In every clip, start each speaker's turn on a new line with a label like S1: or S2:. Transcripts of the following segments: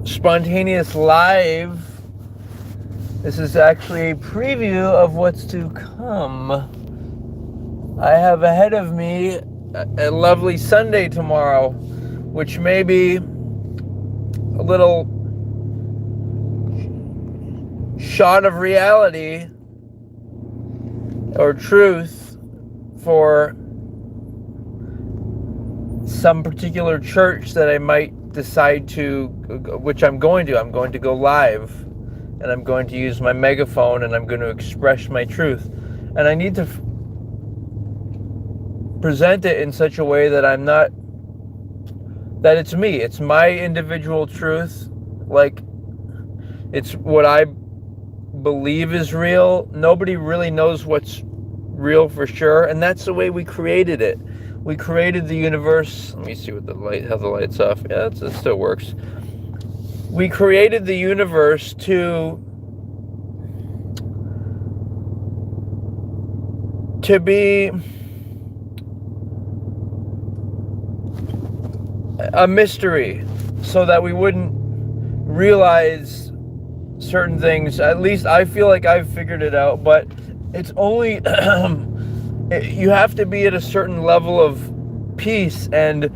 S1: spontaneous live. This is actually a preview of what's to come. I have ahead of me a lovely Sunday tomorrow, which may be a little shot of reality or truth for some particular church that I might decide to, which I'm going to go live, and I'm going to use my megaphone, and I'm going to express my truth, and I need to present it in such a way that that it's me, it's my individual truth, like it's what I believe is real. Nobody really knows what's real for sure, and that's the way we created it. We created the universe. Let me see what how the light's off. Yeah, it still works. We created the universe to be a mystery, so that we wouldn't realize certain things. At least I feel like I've figured it out, but it's only you have to be at a certain level of peace and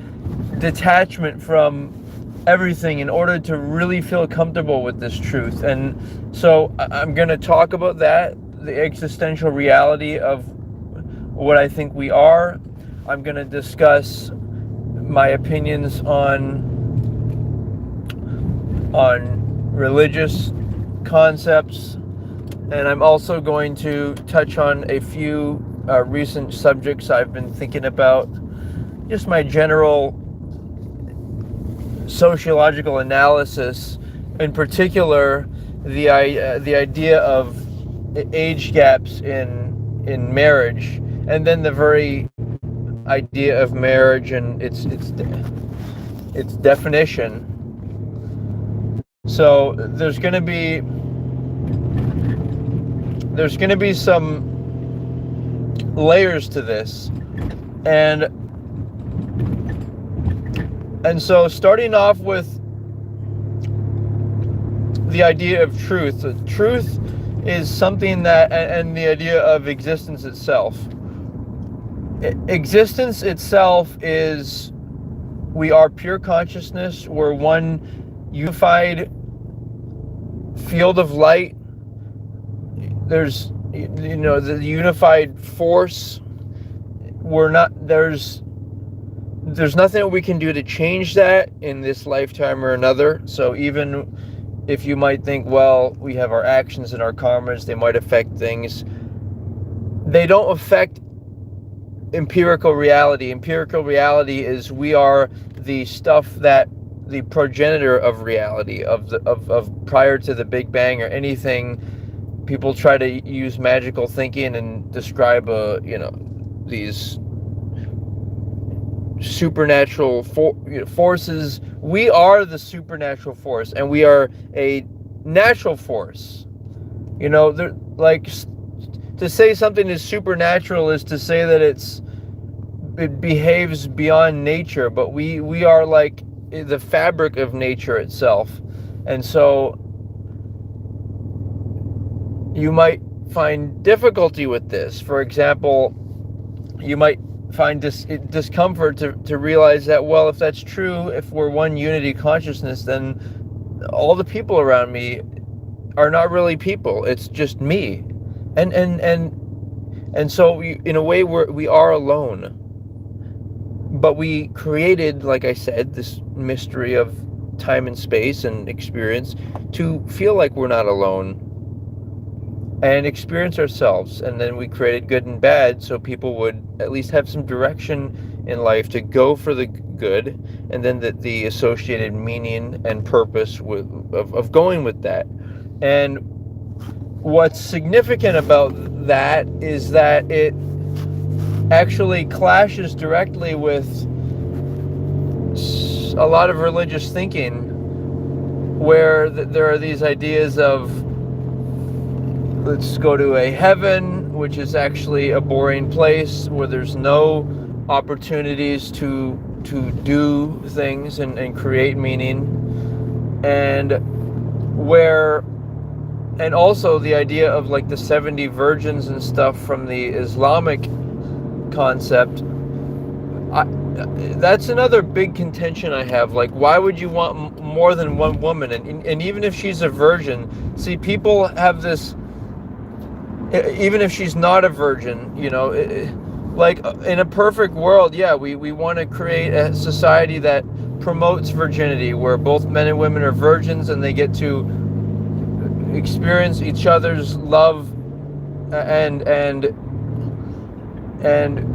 S1: detachment from everything in order to really feel comfortable with this truth. And so I'm going to talk about that, the existential reality of what I think we are. I'm going to discuss my opinions on religious concepts, and I'm also going to touch on a few recent subjects I've been thinking about, just my general sociological analysis, in particular the idea of age gaps in marriage, and then the very idea of marriage and its definition. So there's going to be some layers to this, and so starting off with the idea of truth. Truth is something that, and the idea of existence itself. Existence itself is, we are pure consciousness. We're one unified field of light. There's, the unified force. There's nothing that we can do to change that in this lifetime or another. So even if you might think, well, we have our actions and our karmas, they might affect things. They don't affect empirical reality. Empirical reality is, we are the stuff that the progenitor of reality, of prior to the Big Bang or anything. People try to use magical thinking and describe these supernatural forces. We are the supernatural force, and we are a natural force. To say something is supernatural is to say that it behaves beyond nature, but we are like the fabric of nature itself. And so you might find difficulty with this. For example, you might find discomfort to realize that, well, if that's true, if we're one unity consciousness, then all the people around me are not really people. It's just me. And so in a way we are alone. But we created, like I said, this mystery of time and space and experience to feel like we're not alone and experience ourselves. And then we created good and bad so people would at least have some direction in life to go for the good, and then the associated meaning and purpose of going with that. And what's significant about that is that it actually clashes directly with a lot of religious thinking, where there are these ideas of, let's go to a heaven, which is actually a boring place where there's no opportunities to do things and create meaning. and where, and also the idea of like the 70 virgins and stuff from the Islamic concept. That's another big contention I have. Like, why would you want more than one woman? And even if she's a virgin, see, people have this, even if she's not a virgin, like in a perfect world, yeah, we want to create a society that promotes virginity, where both men and women are virgins and they get to experience each other's love, and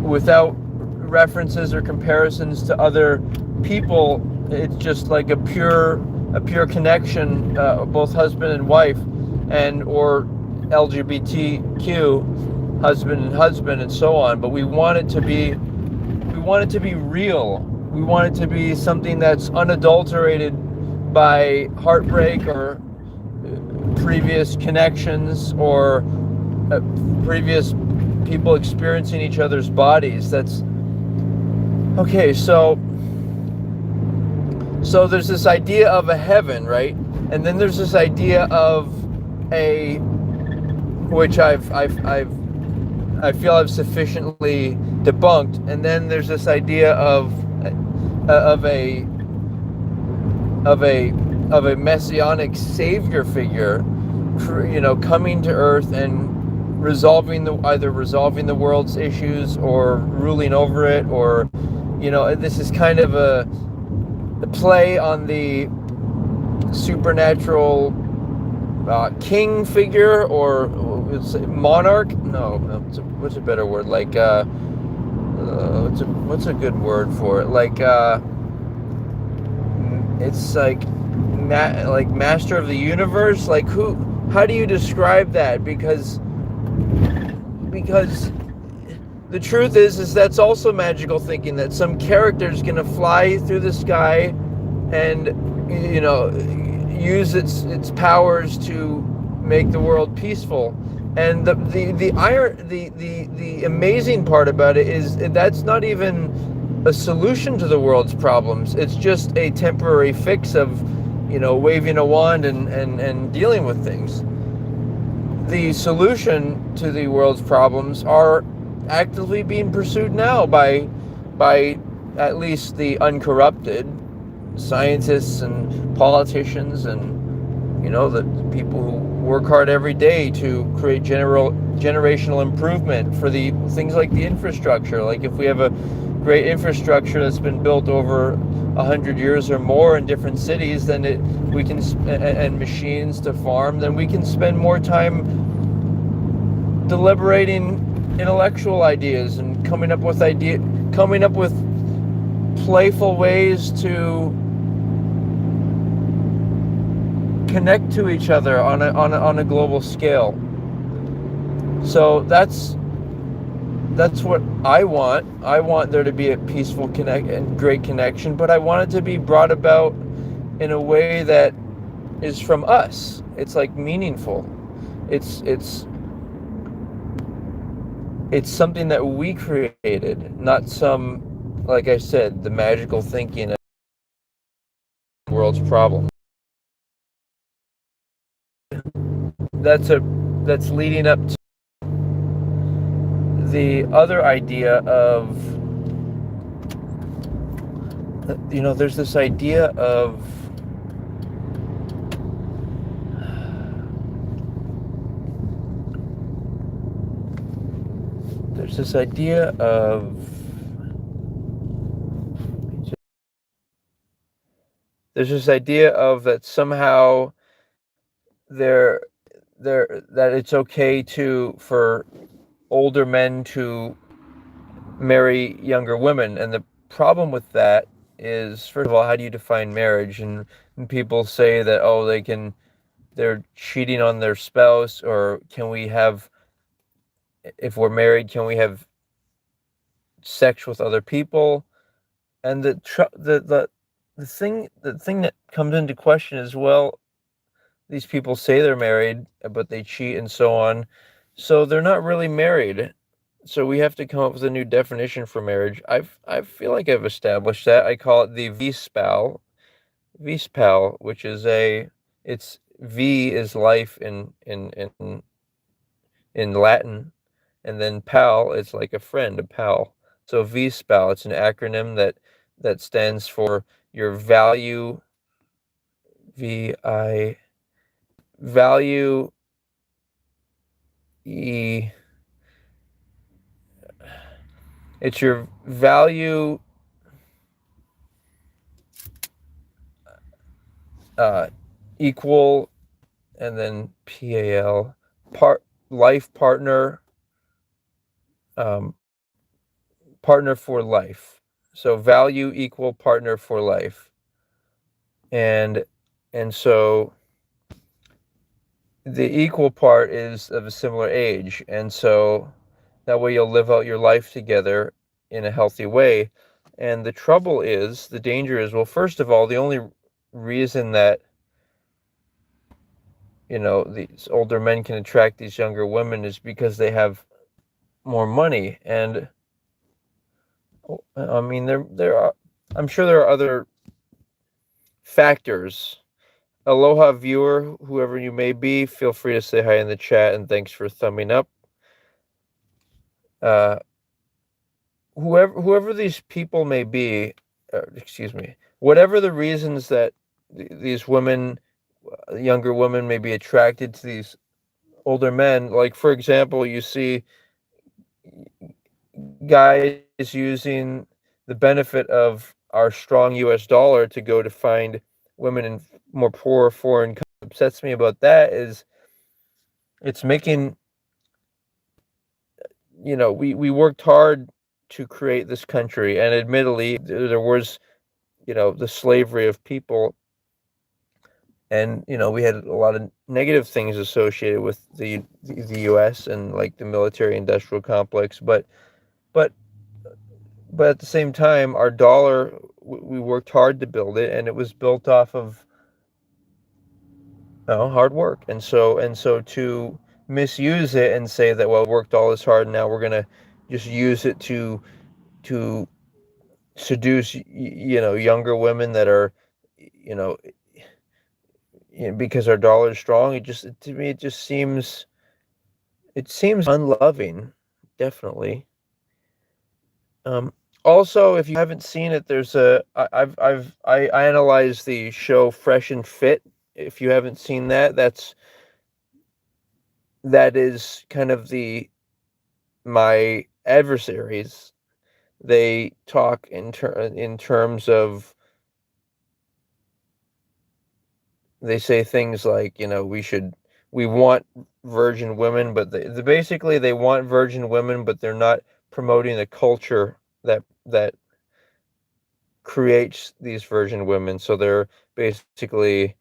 S1: without references or comparisons to other people. It's just like a pure connection, both husband and wife, and or LGBTQ, husband and so on. But we want it to be real. We want it to be something that's unadulterated by heartbreak or previous connections, or previous people experiencing each other's bodies. That's okay. So there's this idea of a heaven, right? And then there's this idea of which I feel I've sufficiently debunked. And then there's this idea of a messianic savior figure, coming to earth and either resolving the world's issues or ruling over it, or this is kind of a play on the supernatural king figure, or monarch. No, what's a better word? Like what's a good word for it? Like it's like master of the universe. Like how do you describe that? Because the truth is that's also magical thinking, that some character's gonna fly through the sky and use its powers to make the world peaceful. And the amazing part about it is that's not even a solution to the world's problems. It's just a temporary fix of waving a wand and dealing with things. The solution to the world's problems are actively being pursued now by at least the uncorrupted scientists and politicians, and the people who work hard every day to create generational improvement for the things like the infrastructure. Like, if we have a great infrastructure that's been built over 100 years or more in different cities, then we can and machines to farm, then we can spend more time deliberating intellectual ideas and coming up with playful ways to connect to each other on a global scale. So that's what I want. I want there to be a peaceful and great connection, but I want it to be brought about in a way that is from us. It's like meaningful. It's something that we created, not some, like I said, the magical thinking of the world's problem. That's leading up to the other idea of, there's this idea of that somehow that it's okay for older men to marry younger women. And the problem with that is, first of all, how do you define marriage? And people say that, they're cheating on their spouse, or if we're married, can we have sex with other people? And the thing that comes into question is, well, these people say they're married, but they cheat and so on, so they're not really married. So we have to come up with a new definition for marriage. I feel like I've established that. I call it the V-spal, Vispal, which is it's V is life in Latin, and then pal is like a friend, a pal. So Vispal, it's an acronym that stands for your value, VI value E. It's your value uh, equal, and then PAL, life partner, um, partner for life. So value equal partner for life. And so the equal part is of a similar age, and so that way you'll live out your life together in a healthy way. And the danger is, well, first of all, the only reason that these older men can attract these younger women is because they have more money. And I mean, there are, I'm sure there are other factors. Aloha viewer, whoever you may be, feel free to say hi in the chat, and thanks for thumbing up. Uh, whoever these people may be, excuse me, whatever the reasons that these women, younger women, may be attracted to these older men. Like, for example, you see guys using the benefit of our strong US dollar to go to find women in more poor foreign countries. What upsets me about that is it's making, we worked hard to create this country, and admittedly there was, the slavery of people, and we had a lot of negative things associated with the US and like the military industrial complex, but but at the same time, our dollar, we worked hard to build it, and it was built off of hard work. And so to misuse it and say that, well, we worked all this hard, and now we're gonna just use it to seduce younger women that are, you know because our dollar is strong. To me, it seems unloving, definitely. Um, Also, if you haven't seen it, there's I analyzed the show Fresh and Fit. If you haven't seen that, that is kind of my adversaries. They talk in terms of, they say things like, we want virgin women, but basically they want virgin women, but they're not promoting the culture that creates these virgin women. So they're basically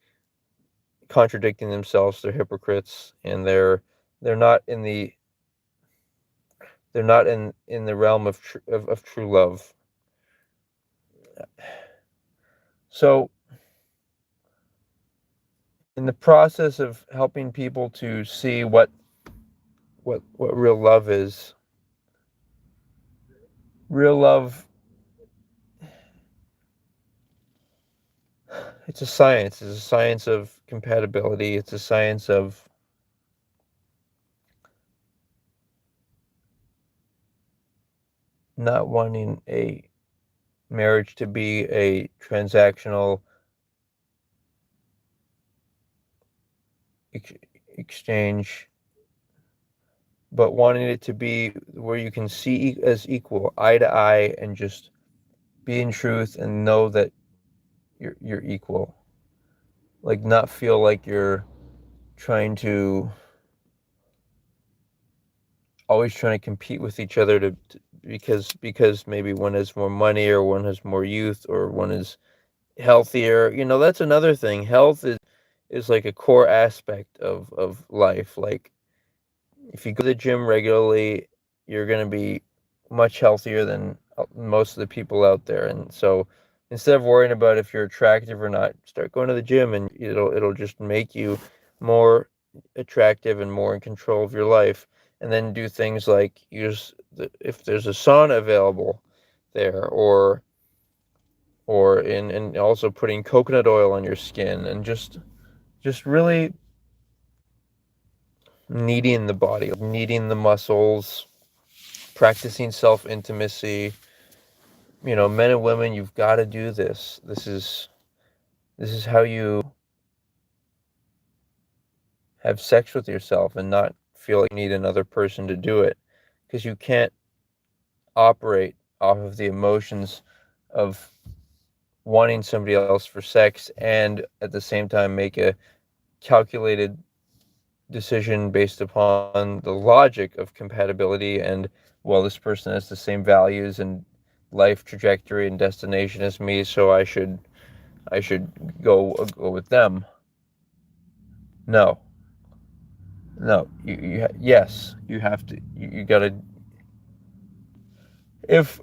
S1: contradicting themselves. They're hypocrites, and they're not in the realm of true love. So in the process of helping people to see what real love is, real love, it's a science. It's a science of compatibility. It's a science of not wanting a marriage to be a transactional exchange, but wanting it to be where you can see as equal, eye to eye, and just be in truth and know that you're equal. Like, not feel like you're trying to always trying to compete with each other because maybe one has more money, or one has more youth, or one is healthier. That's another thing. Health is like a core aspect of life. Like, if you go to the gym regularly, you're going to be much healthier than most of the people out there. And so instead of worrying about if you're attractive or not, start going to the gym, and it'll just make you more attractive and more in control of your life. And then do things like if there's a sauna available there, or or and also putting coconut oil on your skin, and just really kneading the body, kneading the muscles, practicing self-intimacy. Men and women, you've got to do this. This is how you have sex with yourself and not feel like you need another person to do it, because you can't operate off of the emotions of wanting somebody else for sex and at the same time make a calculated decision based upon the logic of compatibility and, well, this person has the same values and life trajectory and destination as me, so I should go with them. No, no. Yes, you have to. You gotta. If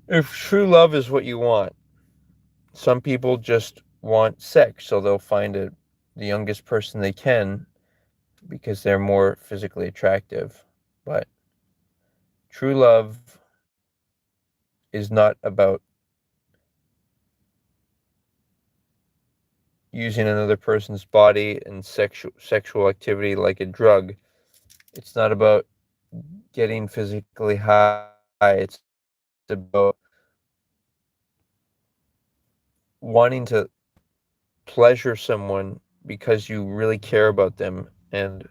S1: if true love is what you want, some people just want sex, so they'll find the youngest person they can because they're more physically attractive. But true love is not about using another person's body and sexual activity like a drug. It's not about getting physically high. It's about wanting to pleasure someone because you really care about them and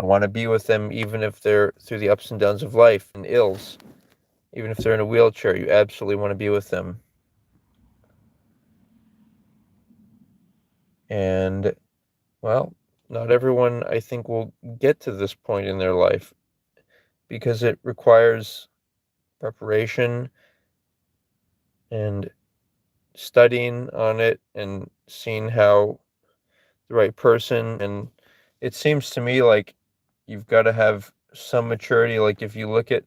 S1: want to be with them, even if they're through the ups and downs of life and ills. Even if they're in a wheelchair, you absolutely want to be with them. And, well, not everyone, I think, will get to this point in their life because it requires preparation and studying on it and seeing how the right person. And it seems to me like you've got to have some maturity. Like if you look at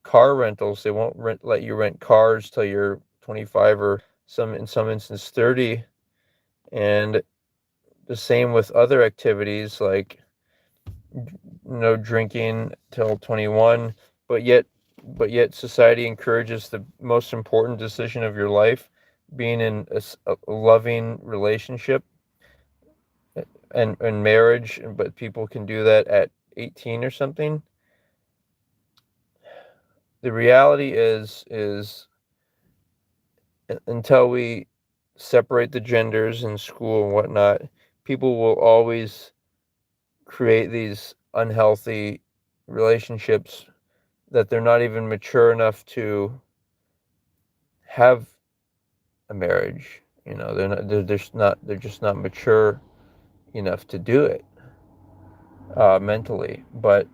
S1: car rentals, they won't let you rent cars till you're 25 or in some instance 30. And the same with other activities like no drinking till 21, but yet society encourages the most important decision of your life, being in a loving relationship and marriage, but people can do that at 18 or something. The reality is until we separate the genders in school and whatnot, people will always create these unhealthy relationships that they're not even mature enough to have a marriage. They're just not mature enough to do it mentally. But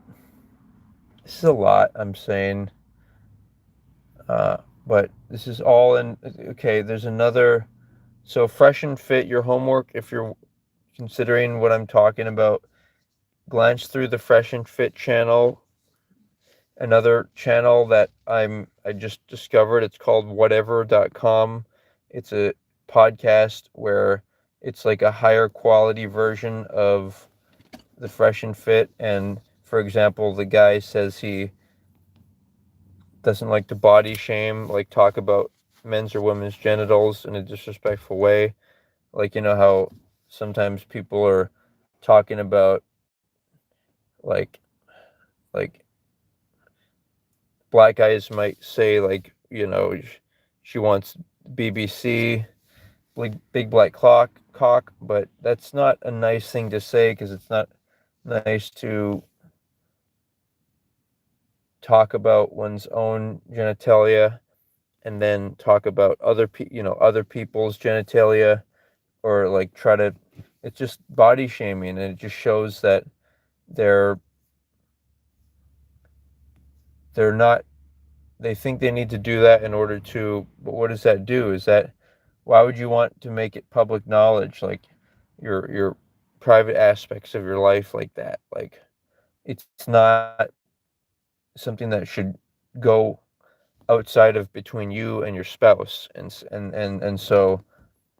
S1: this is a lot I'm saying. Uh, but this is all in. Okay, there's another. So Fresh and Fit, your homework, if you're considering what I'm talking about, glance through the Fresh and Fit channel. Another channel that I just discovered, it's called whatever.com. It's a podcast where it's like a higher quality version of the Fresh and Fit. And for example, the guy says he doesn't like to body shame, like talk about men's or women's genitals in a disrespectful way. Like, how sometimes people are talking about like like black guys might say like, she wants BBC, big black cock, but that's not a nice thing to say because it's not nice to talk about one's own genitalia and then talk about other people's genitalia, or like try to. It's just body shaming, and it just shows that they're they're not. They think they need to do that in order to. But what does that do? Is that why would you want to make it public knowledge, like your private aspects of your life like that? Like it's not something that should go outside of between you and your spouse, and so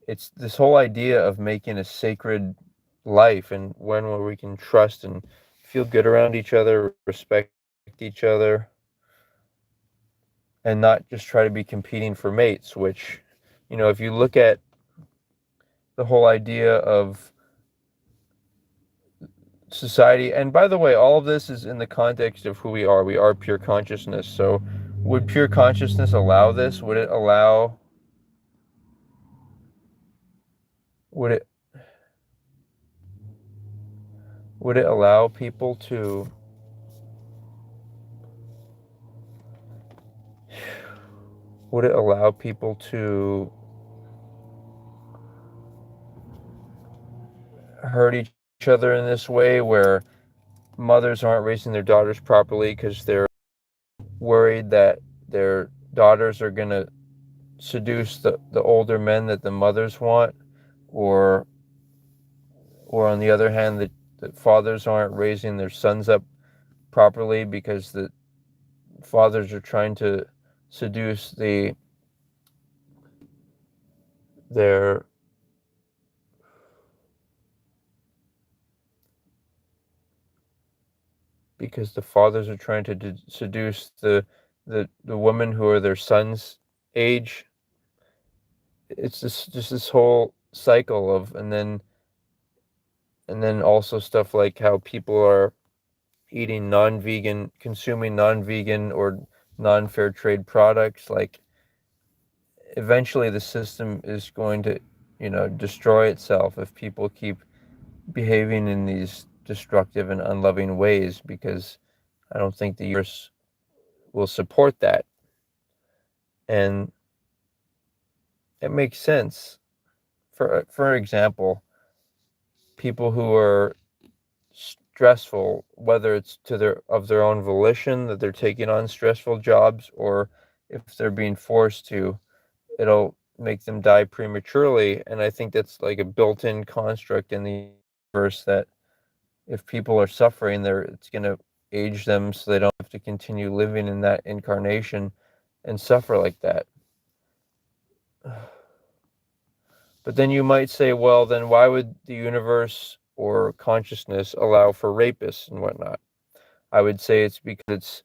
S1: it's this whole idea of making a sacred life and one where we can trust and feel good around each other, respect each other. and not just try to be competing for mates, which, if you look at the whole idea of society, and by the way, all of this is in the context of who we are. We are pure consciousness. So would pure consciousness allow this? Would it would it allow people to would it allow people to hurt each other in this way, where mothers aren't raising their daughters properly because they're worried that their daughters are going to seduce the older men that the mothers want, or on the other hand, the fathers aren't raising their sons up properly because the fathers are trying to seduce their because the fathers are trying to seduce the women who are their sons' age. It's just this whole cycle of, and then also stuff like how people are consuming non-vegan or non-fair trade products. Like, eventually the system is going to, destroy itself if people keep behaving in these destructive and unloving ways, because I don't think the universe will support that. And it makes sense. For example, people who are stressful, whether it's of their own volition that they're taking on stressful jobs, or if they're being forced to, it'll make them die prematurely. And I think that's like a built-in construct in the universe, that if people are suffering, it's going to age them so they don't have to continue living in that incarnation and suffer like that. But then you might say, well, then why would the universe or consciousness allow for rapists and whatnot? I would say it's because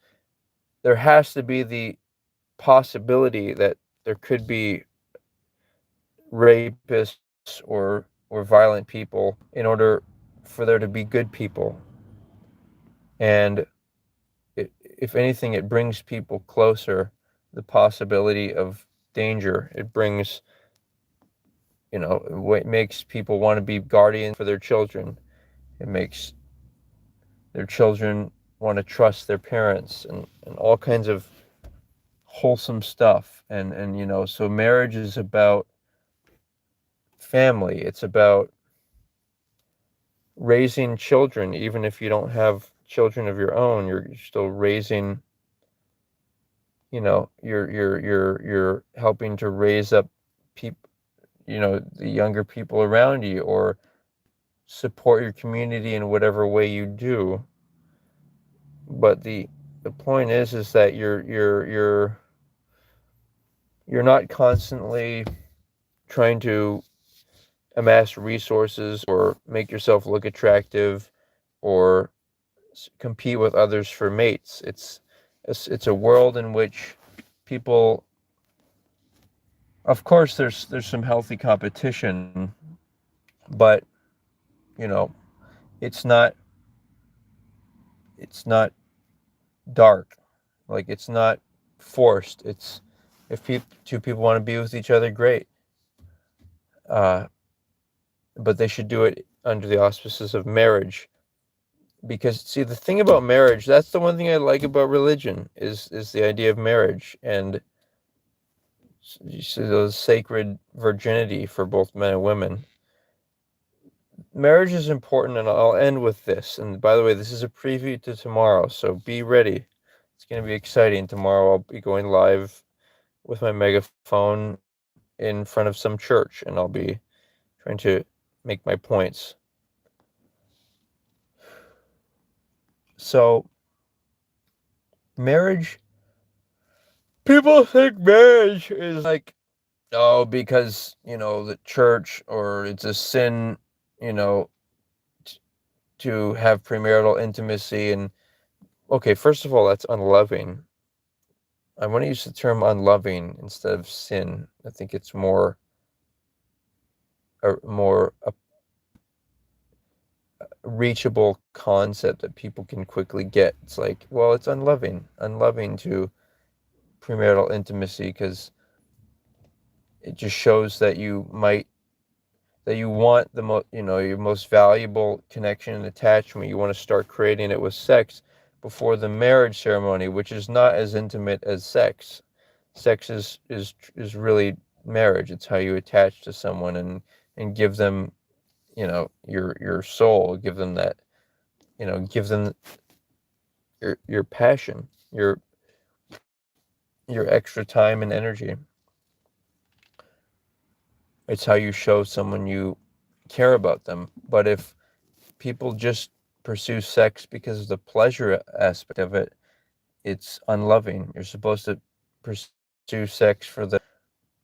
S1: there has to be the possibility that there could be rapists or violent people in order for there to be good people. And if anything, it brings people closer, the possibility of danger. It brings, what makes people want to be guardians for their children. It makes their children want to trust their parents, and all kinds of wholesome stuff. And so marriage is about family. It's about raising children. Even if you don't have children of your own, you're still raising, you're helping to raise up people, the younger people around you, or support your community in whatever way you do. But the point is that you're not constantly trying to amass resources or make yourself look attractive or compete with others for mates. It's a world in which people, of course, there's some healthy competition, but it's not dark. Like, it's not forced. It's, if two people want to be with each other, great. But they should do it under the auspices of marriage. Because, see, the thing about marriage, that's the one thing I like about religion, is the idea of marriage, and the sacred virginity for both men and women. Marriage is important, and I'll end with this. And by the way, this is a preview to tomorrow, so be ready. It's going to be exciting. Tomorrow I'll be going live with my megaphone in front of some church, and I'll be trying to make my points. So, marriage, people think marriage is like, oh, because, the church, or it's a sin, to have premarital intimacy. And okay, first of all, that's unloving. I want to use the term unloving instead of sin. I think it's more a reachable concept that people can quickly get. It's like, well, it's unloving to premarital intimacy because it just shows that you want your most valuable connection and attachment. You want to start creating it with sex before the marriage ceremony, which is not as intimate as sex. Sex is really marriage. It's how you attach to someone and give them, your soul, give them that, give them your passion, your extra time and energy. It's how you show someone you care about them. But if people just pursue sex because of the pleasure aspect of it, it's unloving. You're supposed to pursue sex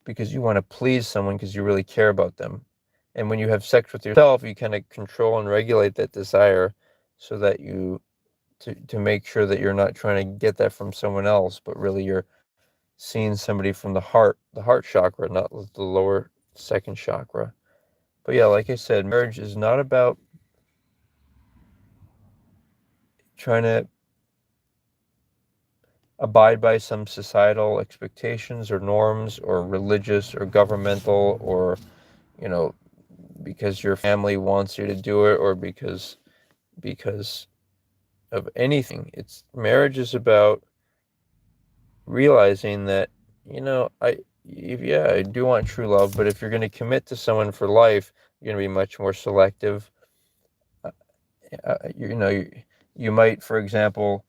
S1: because you want to please someone because you really care about them. And when you have sex with yourself, you kind of control and regulate that desire so that to make sure that you're not trying to get that from someone else, but really you're seeing somebody from the heart chakra, not the lower second chakra. But yeah, like I said, marriage is not about trying to abide by some societal expectations or norms or religious or governmental or, you know, because your family wants you to do it or because of anything. It's marriage is about realizing that, I do want true love, but if you're going to commit to someone for life, you're going to be much more selective. Uh, you might, for example,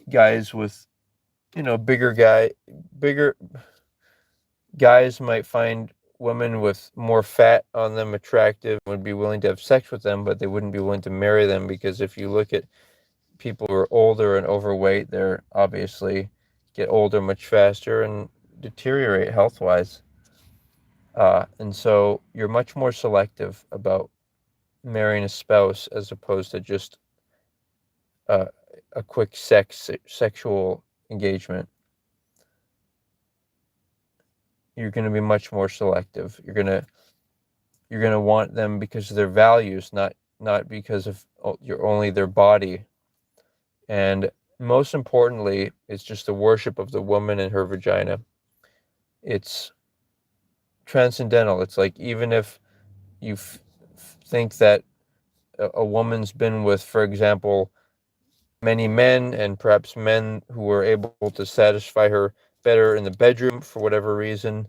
S1: guys with, bigger guys might find women with more fat on them attractive, would be willing to have sex with them, but they wouldn't be willing to marry them because if you look at people who are older and overweight, they're obviously get older much faster and deteriorate health wise. And so you're much more selective about marrying a spouse as opposed to just uh, a quick sexual engagement. You're going to be much more selective. You're going to want them because of their values, not because of your only their body. And most importantly, it's just the worship of the woman and her vagina. It's transcendental. It's like even if you think that a woman's been with, for example, many men and perhaps men who were able to satisfy her better in the bedroom for whatever reason,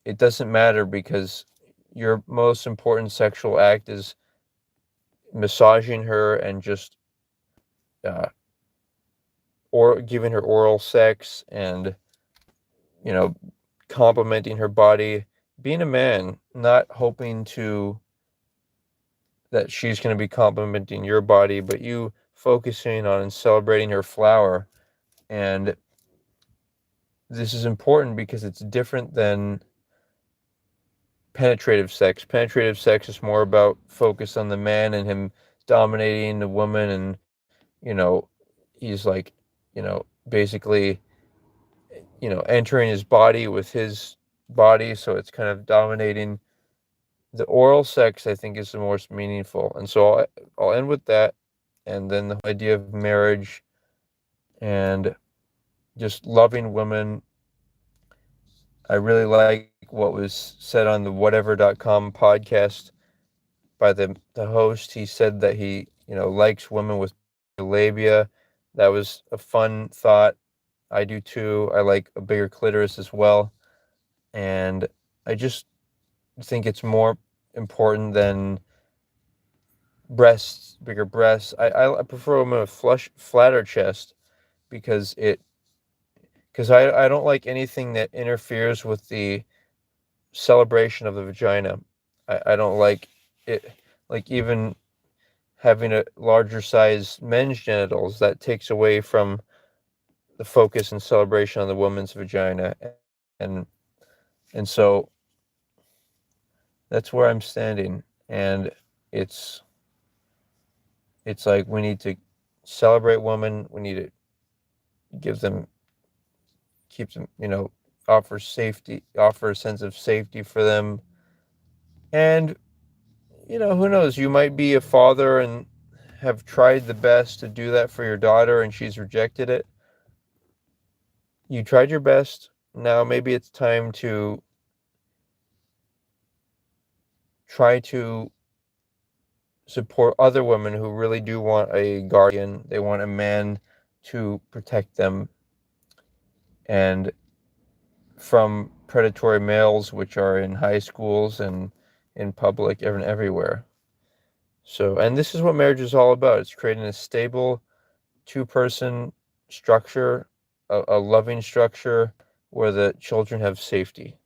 S1: it doesn't matter because your most important sexual act is massaging her and just uh, or giving her oral sex and you know complimenting her body, being a man, not hoping to that she's going to be complimenting your body, but you focusing on and celebrating her flower. And this is important because it's different than penetrative sex. Penetrative sex is more about focus on the man and him dominating the woman, and you know, he's like, basically, entering his body with his body, so it's kind of dominating. The oral sex, I think, is the most meaningful, and so I'll end with that, and then the idea of marriage and just loving women. I really like what was said on the whatever.com podcast by the host. He said that he, likes women with labia. That was a fun thought. I do too. I like a bigger clitoris as well. And I just think it's more important than bigger breasts. I prefer a woman with flatter chest because I don't like anything that interferes with the celebration of the vagina. I don't like it, like even having a larger size men's genitals that takes away from the focus and celebration on the woman's vagina. And and so that's where I'm standing. And it's it's like we need to celebrate women. We need to give them keep them, offer safety, offer a sense of safety for them. And, who knows, you might be a father and have tried the best to do that for your daughter and she's rejected it. You tried your best. Now maybe it's time to try to support other women who really do want a guardian. They want a man to protect them and from predatory males, which are in high schools and in public and everywhere. So, and this is what marriage is all about. It's creating a stable two-person structure, a loving structure where the children have safety.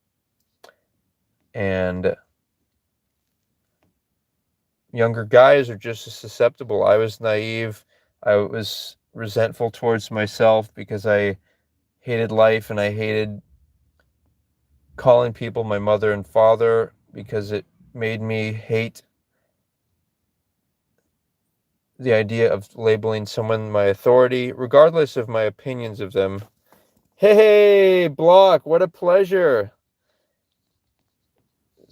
S1: And younger guys are just as susceptible. I was naive. I was resentful towards myself because I hated life and I hated calling people my mother and father because it made me hate the idea of labeling someone my authority, regardless of my opinions of them. Hey, Block, what a pleasure.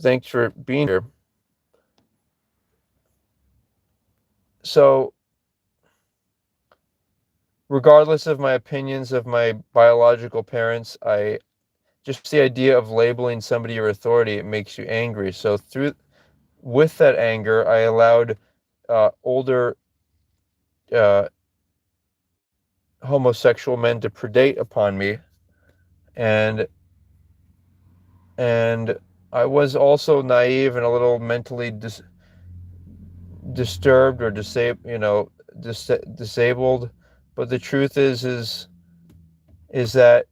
S1: Thanks for being here. So, regardless of my opinions of my biological parents, just the idea of labeling somebody your authority, it makes you angry. So with that anger, I allowed older homosexual men to predate upon me, and I was also naive and a little mentally disturbed or disabled. But the truth is that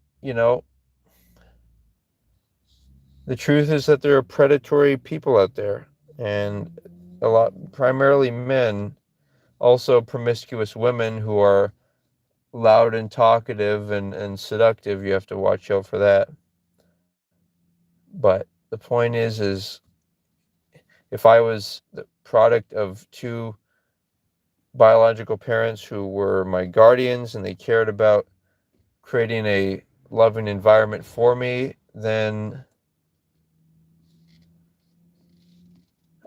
S1: the truth is that there are predatory people out there, and primarily men, also promiscuous women who are loud and talkative and seductive. You have to watch out for that. But the point is if I was the product of two biological parents who were my guardians and they cared about creating a loving environment for me, then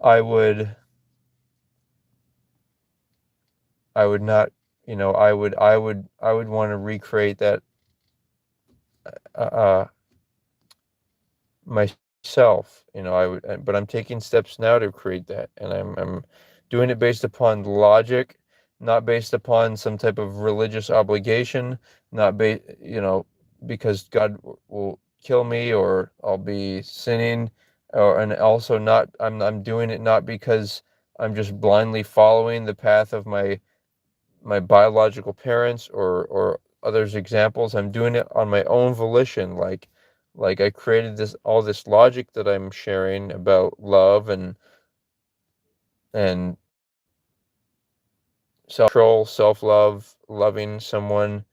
S1: I would not, I would want to recreate that myself. But I'm taking steps now to create that, and I'm doing it based upon logic, not based upon some type of religious obligation, not because God will kill me or I'll be sinning, and also not, I'm doing it not because I'm just blindly following the path of my biological parents or others' examples. I'm doing it on my own volition. Like I created all this logic that I'm sharing about love and self-control, self-love, loving someone,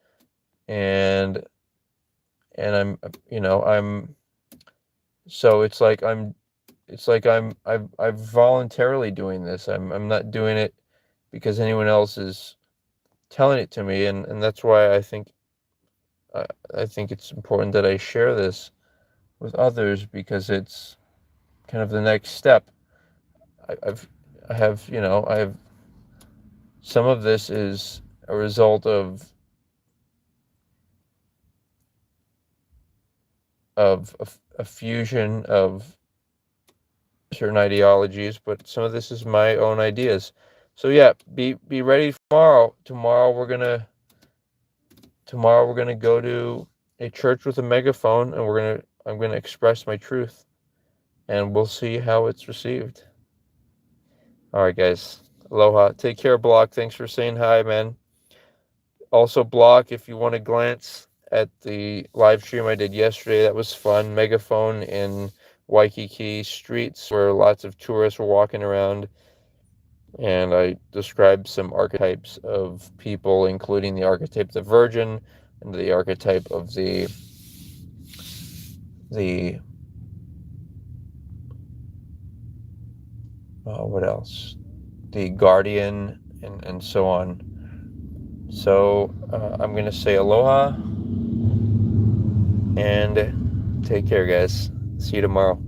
S1: and I'm voluntarily doing this. I'm not doing it because anyone else is telling it to me, and that's why I think it's important that I share this with others, because it's kind of the next step. I have some of this is a result of a fusion of certain ideologies, but some of this is my own ideas. So yeah, be ready tomorrow. Tomorrow we're gonna go to a church with a megaphone, and I'm gonna express my truth, and we'll see how it's received. All right, guys. Aloha. Take care, Block. Thanks for saying hi, man. Also, Block, if you want to glance at the live stream I did yesterday, that was fun. Megaphone in Waikiki streets where lots of tourists were walking around, and I described some archetypes of people, including the archetype of the Virgin and the archetype of the what else? The Guardian, and so on. So I'm going to say aloha. And take care, guys. See you tomorrow.